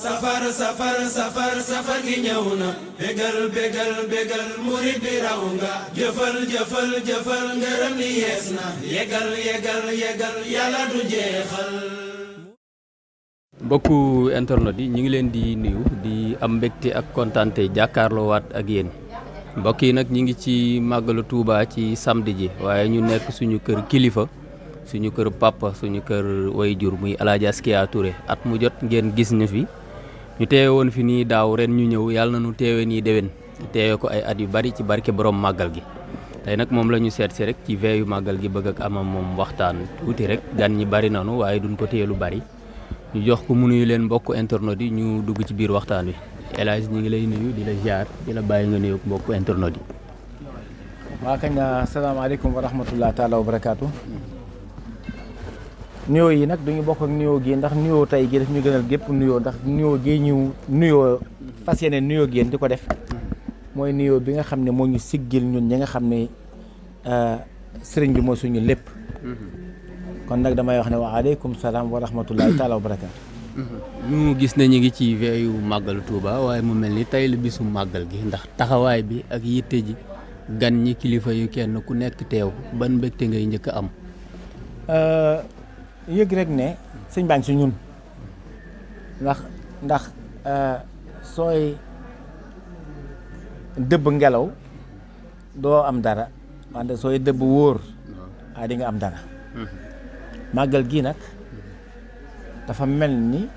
safar gi ñëw na bégal murid bi raw nga jëfal ngërëm li yees na yegal yàlla du jeexal. mbokku internet yi ñu ngi leen di nuyu di am mbégte ak kontaante jàkkaarloo waat ak yéen mbokk yi nag ñu ngi ci màggalu Touba ci samedi ji waaye ñu nekk suñu kër kilifa suñu kër papa suñu kër wayjur muy El Hadj Askia Touré at mu jot ngeen gis ñu fi ñu teewe woon fi nii daaw ren ñu ñëw yàlla na ñu teewe nii déwén teewe ko ay at yu bari ci barke borom màggal gi tey nag moom la ñu seet si rek ci veeyu màggal gi bëgg ak amam moom waxtaan tuuti rek gan ñi bari nanu waaye duñ ko téye lu bari ñu jox ko mu nuyu leen mbokku internet yi ñu dugg ci biir waxtaan wi El Hadj ñu ngi lay nuyu di la ziar di la bàyyi nga nuyu mbokku internet yi. waa kañ asalaamaaleykum wa rahmatulah taalaa wa barakaatu. nuyoo yi nag duñu bokk ak nuyoo gi ndax nuyoo tey gi daf ñu gënal gépp nuyoo ndax nuyoo gi ñu nuyoo fas yéene nuyoo gi di ko def mooy nuyoo bi nga xam ne moo ñu siggil ñun ñi nga xam ne sëriñ bi mooy suñu lépp. kon nag damay wax ne wa aleykum salaam wa rahmatullahi taala wa barakaatu. ñu gis ne ñu ngi ci veeyu màggalu Touba waaye mu mel ni tey la bisu màggal gi ndax taxawaay bi ak yitte ji gan ñi kilifa yu kenn ku nekk teew ban mbégte ngay njëkk a am. yëg rek ne sëñ baa ngi si ñun ndax sooy dëbb ngelaw doo am dara wante sooy dëbb wóor di nga am dara. màggal gii nag dafa mel ni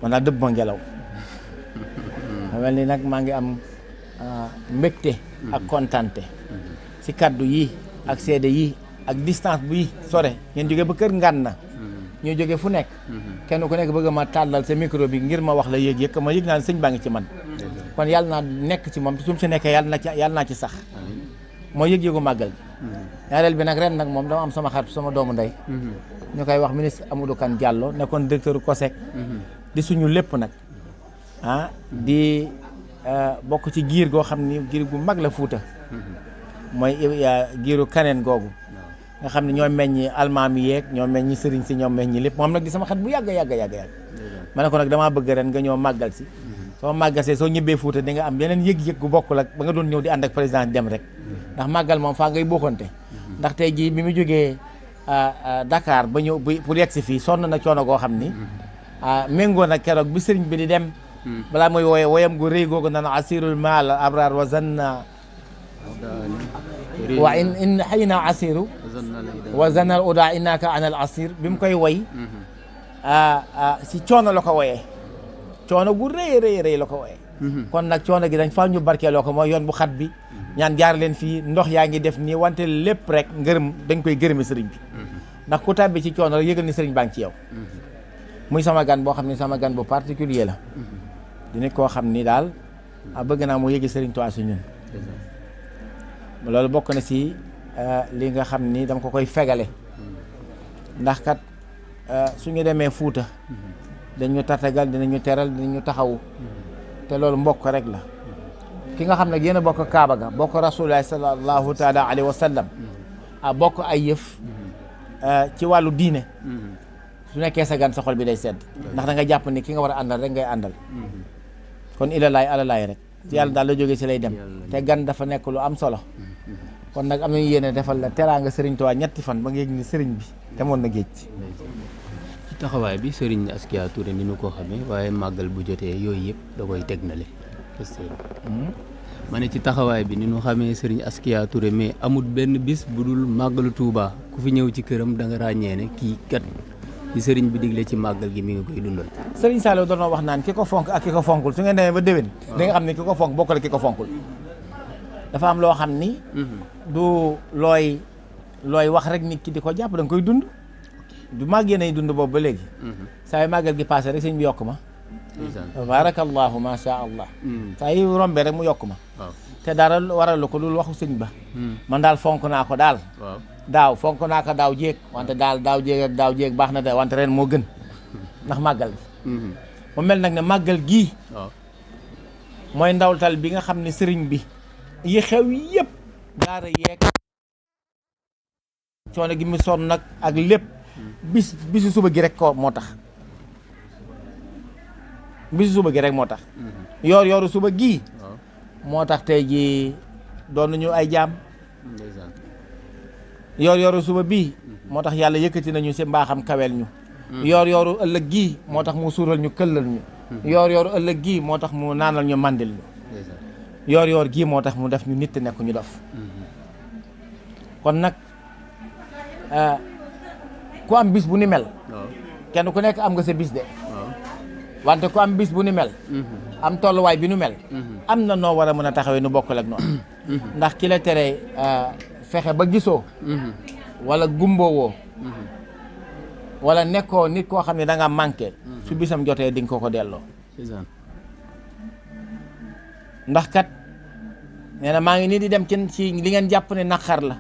man naa dëbb ma ngelaw dafa mel ni nag maa ngi am mbégte ak kontante ci kaddu yi ak seede yi ak distance bi sore ngeen jóge ba kër Ngànna ñoo jóge fu nekk kenn ku nekk bëgg ma tàllal sa micro bi ngir ma wax la yëg-yëg ma yëg naa ne sëñ baa ngi ci man kon yàlla naa nekk ci moom te su mu si nekkee yàlla naa ci sax moo yëg-yëgu màggal gi ñaareel bi nag ren nag moom dama am sama xarit sama doomu ndey ñu koy wax ministre Amadou Kane Diallo nekkoon directeur COSEC di suñu lépp nag di bokk ci giir goo xam ni giir gu mag la Fuuta mooy giiru kaneen googu nga xam ne ñoo meññi almaami yeeg ñoo meññi sëriñ si ñoo meññi lépp moom nag di sama xarit bu yàgg ma ne ko nag damaa bëgg ren nga ñëw màggal si soo màggasee soo ñibbee Fuuta di nga am yeneen yëg-yëg gu bokkul ak ba nga doon ñëw di ànd ak président dem rek ndax màggal moom faa ngay bokkante ndax tey jii bi mu jógee Dakar ba ñëw pour yegg si fii sonn na coono goo xam ni méngoo na keroog bi sëriñ bi di dem balaa muy wooye woyam gu rëy googu naan asirul maal abrar wa zanna wa in xayna asiru wa zanna al uda innaka an al asir bi mu koy woy si coono la ko woyee coono gu rëy la ko woyee kon nag coono gi dañ fa ñu barkeeloo ko mooy yoon bu xat bi ñaan jaar leen fii ndox yaa ngi def nii wante lépp rek ngërëm dañ koy gërëme sëriñ bi ndax ku tàbbi ci coono rek yëgal ni sëriñ baa ngi ci yow muy sama gan boo xam ne sama gan bu particulier la di nit koo xam ni daal bëgg naa mu yëgi sëriñ Tuubaa si ñun loolu bokk na si li nga xam ni dama ko koy fegale ndax kat suñu demee Fuuta dañu tatagal dinañu teral dinañu taxawu te loolu mbokk rek la ki nga xam ne yéen a bokk Kaaba ga bokk Rasulullah sallallahu taala alayhi wa sallam bokk ay yëf ci wàllu diine su nekkee sa gan sa xol bi day sedd ndax da nga jàpp ni ki nga war a àndal rek ngay àndal kon ilalaay alalaay rek ci yàlla daal la jógee si lay dem te gan dafa nekk lu am solo kon nag am nañu yéene defal la teraanga Sëriñ Tuubaa ñetti fan ba nga yëg ni sëriñ bi demoon na géej ci taxawaay bi Serigne Askia Touré ni ñu ko xamee waaye màggal bu jotee yooyu yëpp da koy tegnale ma ne ci taxawaay bi ni ñu xamee Serigne Askia Touré mais amul benn bis bu dul màggalu Touba ku fi ñëw ci këram da nga ràññee ne kii kat ci Serigne bi digle ci màggal gi mi ngi koy dundal. Serigne Saliou doon wax naan ki ko fonk ak ki ko fonkul su ngeen demee ba déwén da nga xam ne ki ko fonk bokkul ak ki ko fonkul dafa am loo xam ni du looy wax rek nit ki di ko jàpp da nga koy dund du màggee nay dund boobu ba léegi saa yu màggal gi passé rek sëñ bi yokk ma tabarakallahu ma sha allah saa yu rombee rek mu yokk ma te dara waral ko loolu waxu sëñ ba man daal fonk naa ko daal daaw fonk naa ko daaw jéeg wante daal daaw jéeg baax na de wante ren moo gën ndax màggal gi mu mel nag ne màggal gii mooy ndawtal bi nga xam ne sëriñ bi yi xew yëpp daara yeeg coono gi mu sonn nag ak lépp bisu suba gi rek ko moo tax bisu suba gi rek moo tax yoor yooru suba gii moo tax tey ji doon nañu ay jaam yoor yooru suba bii moo tax yàlla yëkkati nañu si mbaaxam kaweel ñu yoor yooru ëllëg gii moo tax mu suural ñu këllal ñu yoor yooru ëllëg gii moo tax mu naanal ñu mandil ñu yoor yoor gii moo tax mu def ñu nit nekk ñu dof kon nag ku am bis bu ni mel kenn ku nekk am nga sa bis de wante ku am bis bu ni mel am tolluwaay bi nu mel am na noo war a mën a taxawee nu bokkul ak noonu ndax ki la tere fexe ba gisoo wala gumboowoo wala nekkoo nit koo xam ne da nga manqué su bisam jotee di nga ko delloo ndax kat nee na maa ngi nii di dem ci li ngeen jàpp ne naqar la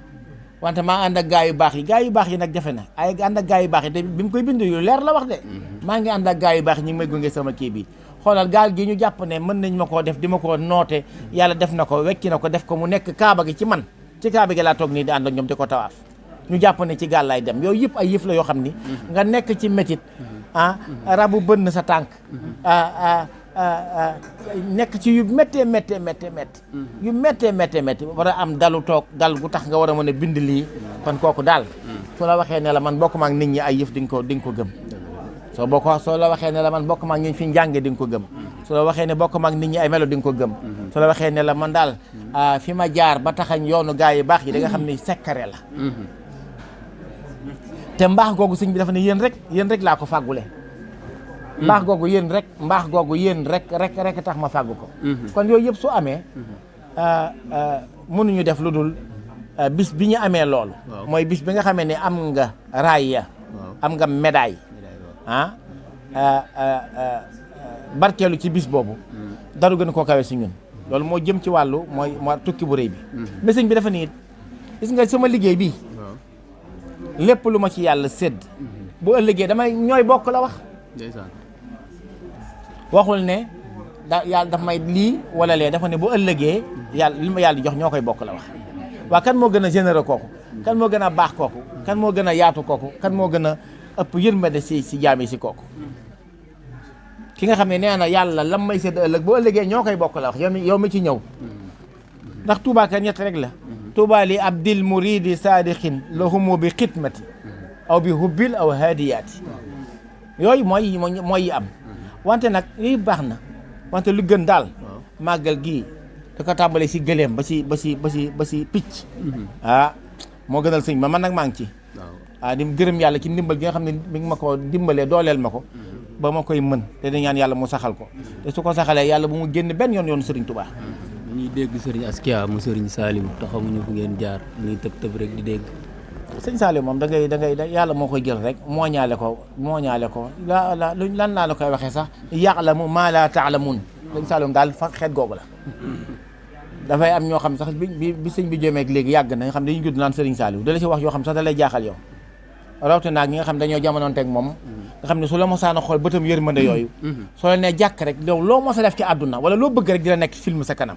wante maa ànd ak gaa yu baax yi nag jafe na ay ànd ak gaa yu baax yi te bi mu koy bind yu leer la wax de maa ngi ànd ak gaa yu baax yi ñu ngi may gunge sama kii bi xoolal gaal gi ñu jàpp ne mën nañ ma koo def di ma koo noote yàlla def na ko wekki na ko def ko mu nekk kaaba gi ci man ci kaaba gi laa toog nii di ànd ak ñoom di ko tawaaf ñu jàpp ne ci gaal laay dem yooyu yëpp ay yëf la yoo xam ni nga nekk ci métit rabu bënn sa tànk nekk ci yu méttee yu méttee war a am dalu toog dal gu tax nga war a mën a bind lii kon kooku daal su la waxee ne la man bokk ma ak nit ñi ay yëf di nga ko gëm soo la waxee ne la man bokk ma ak ñi fi njànge di nga ko gëm su la waxee ne bokk ma ak nit ñi ay melo di nga ko gëm su la waxee ne la man daal fi ma jaar ba taxañ yoonu gaa yi baax yi da nga xam ne sekkare la te mbaax googu sëñ bi dafa ne yéen rek laa ko fàggule mbaax googu yéen rek tax ma fàggu ko kon yooyu yëpp su amee mënuñu def lu dul bis bi ñu amee loolu mooy bis bi nga xamee ne am nga raaya am nga médaille barkeelu ci bis boobu daru gën koo kawe si ñun loolu moo jëm ci wàllu mooy tukki bu rëy bi mais sëñ bi dafa nii gis nga sama liggéey bi lépp lu ma ci yàlla sédd bu ëllëgee damay ñooy bokk la wax waxul ne yàlla daf may lii wala lee dafa ne bu ëllëgee yàlla li ma yàlla jox ñoo koy bokk la wax waa kan moo gën a généreux kooku kan moo gën a baax kooku kan moo gën a yaatu kooku kan moo gën a ëpp yërmande si jaam yi si kooku ki nga xam ne nee na yàlla lam may sédd ëllëg bu ëllëgee ñoo koy bokk la wax yow mi ci ñëw ndax Tuubaa ka ñett rek la Tuubaa li abdil muridi saadixin lahumu bi xidmati aw bi hubbil aw hadiyaati yooyu mooy yi am wante nag yooyu baax na wante lu gën daal màggal gii da ko tàmbalee si gëléem ba si picc moo gënal sëñ man nag maa ngi ci di gërëm yàlla ci ndimbal gi nga xam ne mi ngi ma ko dimbalee dooleel ma ko ba ma koy mën te di ñaan yàlla mu saxal ko te su ko saxalee yàlla bu mu génn benn yoon Sëriñ Tuubaa ñuy dégg Sëriñ Askia mu Sëriñ Saliou te xamuñu fu ngeen jaar ñuy tëb rek di dégg sëñ Saliou moom da ngay yàlla moo koy jël rek mooñaale ko lan laa la koy waxee sax ya'lamu maa laa ta'lamuun sëñ Saliou daal fa xeet googu la dafay am ñoo xam sax bi sëñ bi jëmeek léegi yàgg na nga xam dañuy judd naan Sëriñ Saliou da la si wax yoo xam sax da lay jaaxal yow rawatina ñi nga xam dañoo jamonoonteeg moom nga xam ne su la mosaan a xool bëtam yërmande yooyu soo la nee jàkk rek yow loo mos a def ci àdduna wala loo bëgg rek dina nekk film sa kanam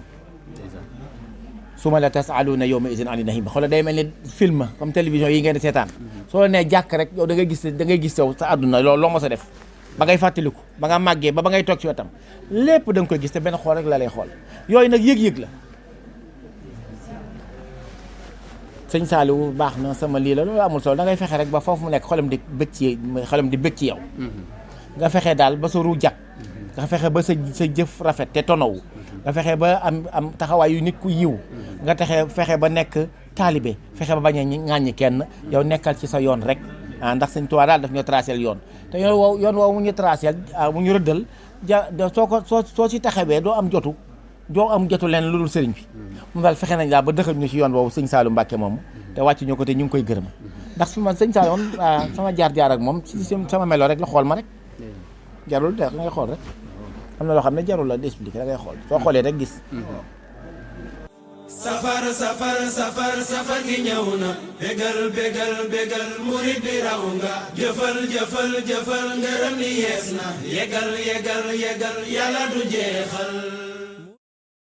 suma la tasaluuna yawma izin ani nahim xoolal day mel ni film comme télévision yi ngeen di seetaan soo la nee jàkk rek yow da ngay gis yow sa àdduna loolu loo mos a def ba ngay fàttaliku ba nga màggee ba ngay toog ci wetam lépp da nga koy gis te benn xool rek la lay xool yooyu nag yëg-yëg la sëñ Saliou baax na sama lii la loolu amul solo da ngay fexe rek ba foofu mu nekk xolam di bëgg ci yow nga fexe daal ba sa ru jag nga fexe ba sa jëf rafet te tonowu nga fexe ba am taxawaay yu nit ku yiw nga fexe ba nekk taalibe fexe ba bañ a ŋàññi kenn yow nekkal ci sa yoon rek ndax sëñ Tuubaa daal daf ñoo tracé yoon te yoon woowu mu ñu tracé mu ñu rëddal soo ci taxawee doo am jotu leen lu dul sëriñ bi mu daal fexe nañ daal ba dëxal ñu ci yoon boobu sëñ Saliou Mbacke moom te wàcc ñu ko te ñu ngi koy gërëm ndax su ma sëñ Saliou sama jaar ak moom ci sama melo rek la xool ma rek jarul da ngay xool rek am na loo xam ne jarul la di expliquer da ngay xool soo xoolee rek gis safar gi ñëw na bégal murid bi raw nga jëfal ngërëm li yees na yegal yàlla du jeexal